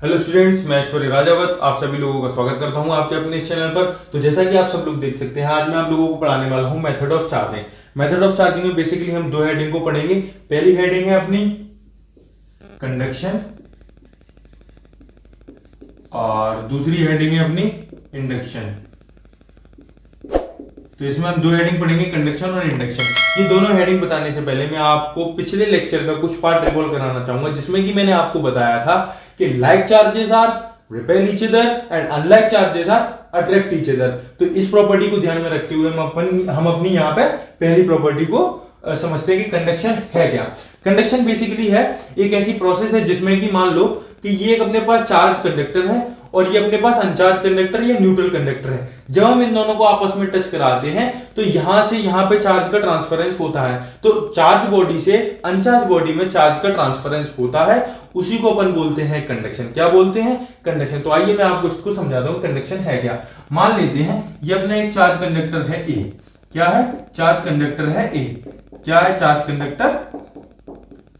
Hello students, मैं ऐश्वर्य राजावत आप सभी लोगों का स्वागत करता हूं आपके अपने इस चैनल पर। तो जैसा कि आप सब लोग देख सकते हैं, आज मैं आप लोगों को पढ़ाने वाला हूं method of charging. Method of charging में बेसिकली हम दो हेडिंग को पढ़ेंगे। पहली हेडिंग है अपनी कंडक्शन और दूसरी हेडिंग है अपनी इंडक्शन। तो इसमें हम दो हेडिंग पढ़ेंगे, कंडक्शन और इंडक्शन। ये दोनों हेडिंग बताने से पहले मैं आपको पिछले लेक्चर का कुछ पार्ट रिकॉल कराना चाहूंगा, जिसमें कि मैंने आपको बताया था कि like charges are repel each other and unlike charges are attract each other. तो इस प्रॉपर्टी को ध्यान में रखते हुए हम अपनी यहाँ पे पहली प्रॉपर्टी को समझते हैं कि कंडक्शन है क्या। कंडक्शन बेसिकली है एक ऐसी प्रोसेस है जिसमें कि मान लो कि ये एक अपने पास चार्ज कंडक्टर है और ये अपने पास अनचार्ज कंडक्टर या न्यूट्रल कंडक्टर है। जब हम इन दोनों को आपस में टच कराते हैं तो यहां से यहां पे चार्ज का ट्रांसफरेंस होता है। तो चार्ज बॉडी से अनचार्ज बॉडी में चार्ज का ट्रांसफरेंस होता है, उसी को अपन बोलते हैं कंडक्शन। क्या बोलते हैं? कंडक्शन। तो आइए मैं आपको इसको समझाता हूं कंडक्शन है क्या। मान लेते हैं ये अपना एक चार्ज कंडक्टर है ए। क्या है? चार्ज कंडक्टर है ए। क्या है? Charge conductor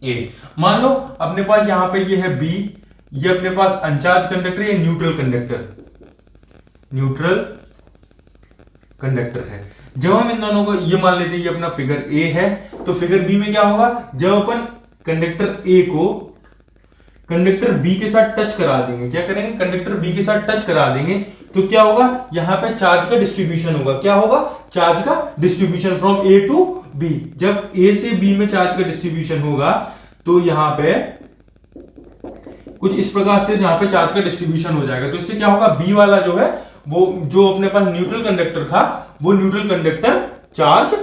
A. मान लो अपने पास यहां पे ये है बी, ये अपने पास अनचार्ज कंडक्टर या न्यूट्रल कंडक्टर है। जब हम इन दोनों को ये मान लेते हैं ये अपना फिगर ए है, तो फिगर बी में क्या होगा? जब अपन कंडक्टर ए को कंडक्टर बी के साथ टच करा देंगे, क्या करेंगे? कंडक्टर बी के साथ टच करा देंगे तो क्या होगा? यहां पे चार्ज का डिस्ट्रीब्यूशन होगा। क्या होगा? चार्ज का distribution from A to B. जब ए से बी में चार्ज का डिस्ट्रीब्यूशन होगा तो यहां पे कुछ इस प्रकार से जहां पे चार्ज का डिस्ट्रीब्यूशन हो जाएगा। तो इससे क्या होगा? बी वाला जो है वो जो अपने पास न्यूट्रल कंडक्टर था वो न्यूट्रल कंडक्टर चार्ज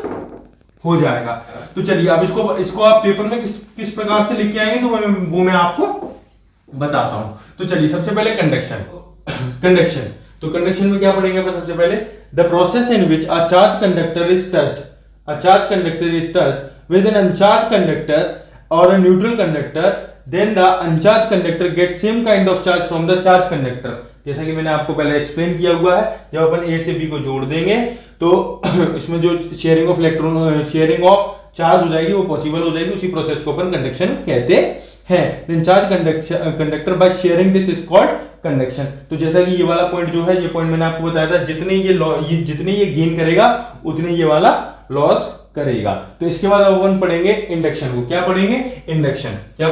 हो जाएगा। तो चलिए अब इसको आप पेपर में किस प्रकार से लिख के आएंगे तो वो मैं आपको बताता हूं। तो चलिए सबसे पहले कंडक्शन। तो कंडक्शन में क्या पढ़ेंगे अपन सबसे पहले? The process in which a charge conductor is touched with an अनचार्ज conductor और a neutral conductor, then the uncharged conductor gets same kind of charge from the charged conductor। जैसा कि मैंने आपको पहले एक्सप्लेन किया हुआ है, जब अपन ए से बी को जोड़ देंगे तो इसमें जो शेयरिंग ऑफ चार्ज हो जाएगी वो पॉसिबल हो जाएगी। उसी प्रोसेस को अपन कंडक्शन कहते हैं। then charge conductor by sharing this is called conduction. तो जैसा कि ये वाला पॉइंट जो है, ये पॉइंट मैंने आपको बताया था, जितने ये गेन करेगा उतने ये वाला लॉस करेगा। तो इसके बाद अपन पढ़ेंगे इंडक्शन को। क्या पढ़ेंगे? इंडक्शन। क्या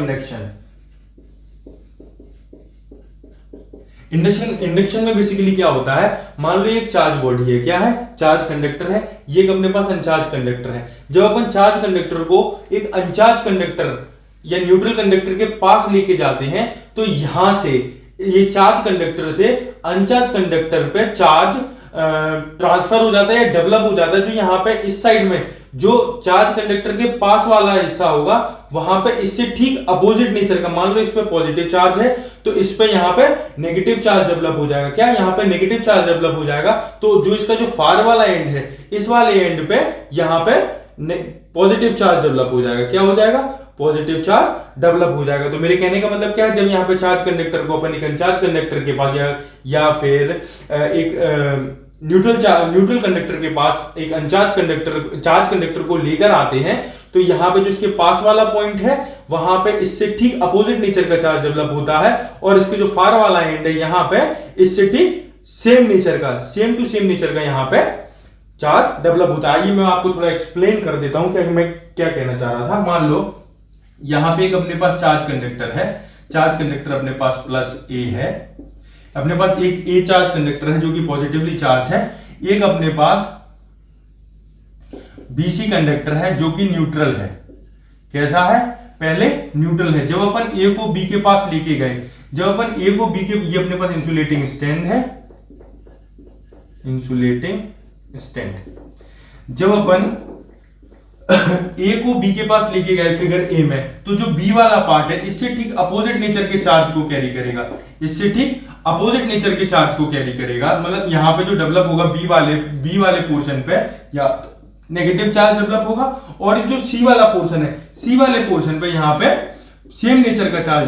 इंडक्शन में बेसिकली क्या होता है? मान लो एक चार्ज बॉडी है। क्या है? चार्ज कंडक्टर है। ये एक अपने पास अनचार्ज कंडक्टर है। जब अपन चार्ज कंडक्टर को एक अनचार्ज कंडक्टर या न्यूट्रल कंडक्टर के पास लेके जाते हैं तो यहां से ये चार्ज कंडक्टर से अनचार्ज कंडक्टर पे चार्ज ट्रांसफर हो जाता है या डेवलप हो जाता है। जो यहां पे इस साइड में जो चार्ज कंडक्टर के पास वाला हिस्सा होगा वहां पे इससे ठीक अपोजिट नेचर का, मान लो इस पे पॉजिटिव चार्ज है तो इस पे यहां पे नेगेटिव चार्ज डेवलप हो जाएगा। क्या? यहां पे नेगेटिव चार्ज डेवलप हो जाएगा। तो जो इसका जो फार वाला एंड है, इस वाले एंड पे यहां पे पॉजिटिव चार्ज डेवलप हो जाएगा। क्या हो जाएगा? पॉजिटिव चार्ज डेवलप हो जाएगा। तो मेरे कहने का मतलब क्या है? जब यहाँ पे चार्ज कंडक्टर को अपन एक अनचार्ज कंडक्टर के पास या फिर एक न्यूट्रल कंडक्टर के पास एक चार्ज कंडक्टर को लेकर आते हैं तो यहाँ पे जो इसके पास वाला पॉइंट है वहां पे इससे ठीक अपोजिट नेचर का चार्ज डेवलप होता है और इसके जो फार वाला एंड है यहाँ पे इससे ठीक सेम टू सेम नेचर का यहाँ पे चार्ज डेवलप होता है। ये मैं आपको थोड़ा एक्सप्लेन कर देता हूं कि मैं क्या कहना चाह रहा था। मान लो यहां पे एक अपने पास चार्ज कंडक्टर है। चार्ज कंडक्टर अपने पास प्लस ए है। अपने पास एक ए चार्ज कंडक्टर है जो कि पॉजिटिवली चार्ज है। एक अपने पास बीसी कंडक्टर है जो कि न्यूट्रल है। कैसा है? पहले न्यूट्रल है। जब अपन ए को बी के पास लेके गए, जब अपन ए को बी के, ये अपने पास इंसुलेटिंग स्टैंड है, जब अपन ए को बी के पास लेके गए फिगर ए में, तो जो बी वाला पार्ट है इससे ठीक अपोजिट नेचर के चार्ज को कैरी करेगा। इससे ठीक अपोजिट नेचर के चार्ज को कैरी करेगा। मतलब यहां पे जो डेवलप होगा बी वाले पोर्शन पे या नेगेटिव चार्ज डेवलप होगा और जो सी वाला पोर्शन है, सी वाले पोर्शन पे यहां पे सेम नेचर का चार्ज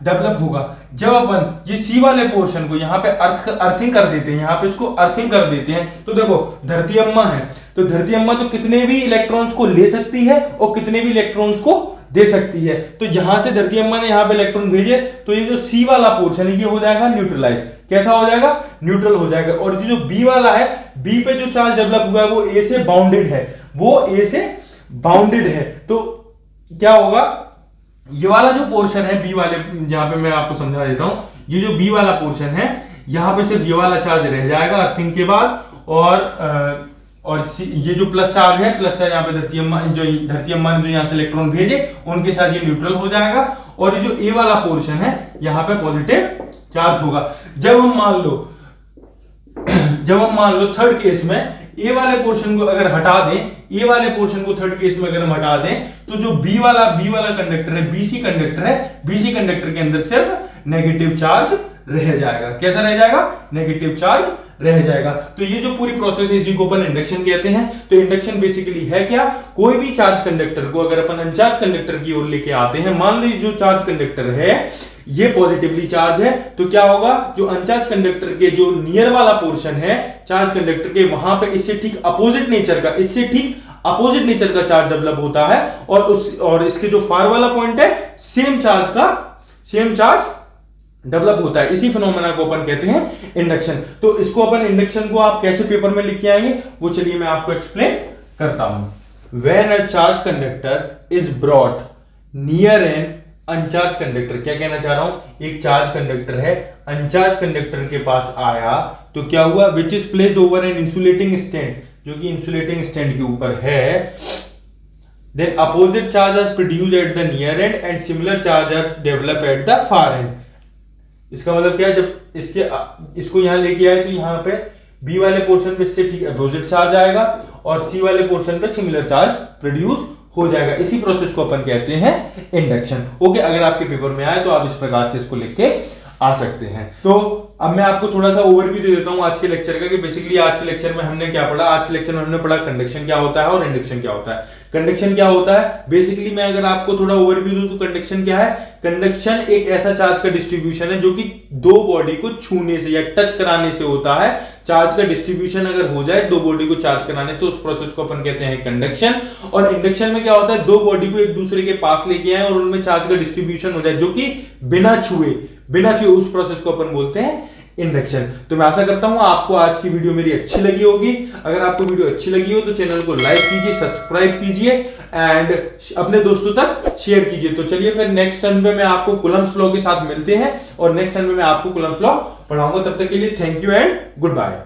डेवलप होगा। जब अपन ये सी वाले पोर्शन को यहाँ पे अर्थिंग कर देते हैं, यहाँ पे इसको अर्थिंग कर देते हैं तो देखो धरती अम्मा है, तो धरती अम्मा तो कितने भी इलेक्ट्रॉन्स को ले सकती है और कितने भी इलेक्ट्रॉन्स को दे सकती है। तो जहां से धरती अम्मा ने यहां पे इलेक्ट्रॉन भेजे तो ये जो सी वाला पोर्शन है ये हो जाएगा न्यूट्रलाइज। कैसा हो जाएगा? न्यूट्रल हो जाएगा। और जो बी वाला है, बी पे जो चार्ज डेवलप हुआ है वो ए से बाउंडेड है, वो ए से बाउंडेड है। तो क्या होगा, ये वाला जो पोर्शन है बी वाले, जहां पे मैं आपको समझा देता हूं, ये जो बी वाला पोर्शन है यहां पे सिर्फ ये वाला चार्ज रह जाएगा अर्थिंग के बाद, और ये जो प्लस चार्ज है, प्लस चार्ज यहाँ पे धरती अम्मा ने जो यहाँ से इलेक्ट्रॉन भेजे उनके साथ ये न्यूट्रल हो जाएगा। और ये जो ए वाला पोर्शन है यहाँ पे पॉजिटिव चार्ज होगा। जब हम मान लो थर्ड केस में ए वाले पोर्शन को अगर हटा दें, ए वाले पोर्शन को थर्ड केस में अगर हम हटा दें, तो जो बी वाला कंडक्टर है, बीसी कंडक्टर है, बीसी कंडक्टर के अंदर सिर्फ नेगेटिव चार्ज रह जाएगा। कैसा रह जाएगा? नेगेटिव चार्ज रह जाएगा। तो ये जो पूरी प्रोसेस है इसी को अपन इंडक्शन कहते हैं। तो इंडक्शन बेसिकली है क्या? कोई भी चार्ज कंडक्टर को अगर अपन अनचार्ज कंडक्टर की ओर लेके आते हैं, मान लीजिए जो चार्ज कंडक्टर है ये पॉजिटिवली चार्ज है, तो क्या होगा, जो अनचार्ज कंडक्टर के जो नियर वाला पोर्शन है चार्ज कंडक्टर के, वहां पे इससे ठीक अपोजिट नेचर का चार्ज डेवलप होता है, और इसके जो फार वाला पॉइंट है सेम चार्ज डेवलप होता है। इसी फिनोमेना को अपन कहते हैं इंडक्शन। तो इसको अपन इंडक्शन को आप कैसे पेपर में लिख के आएंगे वो चलिए मैं आपको एक्सप्लेन करता हूं। When a charge conductor is brought near an अनचार्ज conductor, क्या कहना चाह रहा हूं, एक चार्ज कंडक्टर है, अनचार्ज कंडक्टर के पास आया तो क्या हुआ, which is placed over an insulating stand, जो कि इंसुलेटिंग स्टैंड के ऊपर है, then opposite charge are produced at the near end and similar charge are develop at the far end. इसका मतलब क्या है, जब इसको यहां लेके आए तो यहां पे बी वाले पोर्शन पे इससे ठीक अपोजिट चार्ज आएगा और सी वाले पोर्शन पे सिमिलर चार्ज प्रोड्यूस हो जाएगा। इसी प्रोसेस को अपन कहते हैं इंडक्शन। ओके, अगर आपके पेपर में आए तो आप इस प्रकार से इसको लिख के आ सकते हैं। तो अब मैं आपको थोड़ा सा ओवरव्यू दे देता हूं आज के लेक्चर का, कि बेसिकली आज के लेक्चर में हमने क्या पढ़ा। आज के लेक्चर में हमने पढ़ा कंडक्शन क्या होता है और इंडक्शन क्या होता है। कंडक्शन क्या होता है, बेसिकली मैं अगर आपको थोड़ा ओवरव्यू दूं तो कंडक्शन क्या है, कंडक्शन एक ऐसा चार्ज का डिस्ट्रीब्यूशन है जो कि दो बॉडी को छूने से या टच कराने से होता है। चार्ज का डिस्ट्रीब्यूशन अगर हो जाए दो बॉडी को चार्ज कराने, तो उस प्रोसेस को अपन कहते हैं कंडक्शन। और इंडक्शन में क्या होता है, दो बॉडी को एक दूसरे के पास लेके आए और उनमें चार्ज का डिस्ट्रीब्यूशन हो जाए जो कि बिना छुए, उस प्रोसेस को अपन बोलते हैं इंडक्शन। तो मैं आशा करता हूं आपको आज की वीडियो मेरी अच्छी लगी होगी। अगर आपको वीडियो अच्छी लगी हो तो चैनल को लाइक कीजिए, सब्सक्राइब कीजिए एंड अपने दोस्तों तक शेयर कीजिए। तो चलिए फिर नेक्स्ट टर्म में मैं आपको कूलम्ब्स लॉ के साथ मिलते हैं और नेक्स्ट टर्म में मैं आपको कूलम्ब्स लॉ पढ़ाऊंगा। तब तक के लिए thank you and good bye.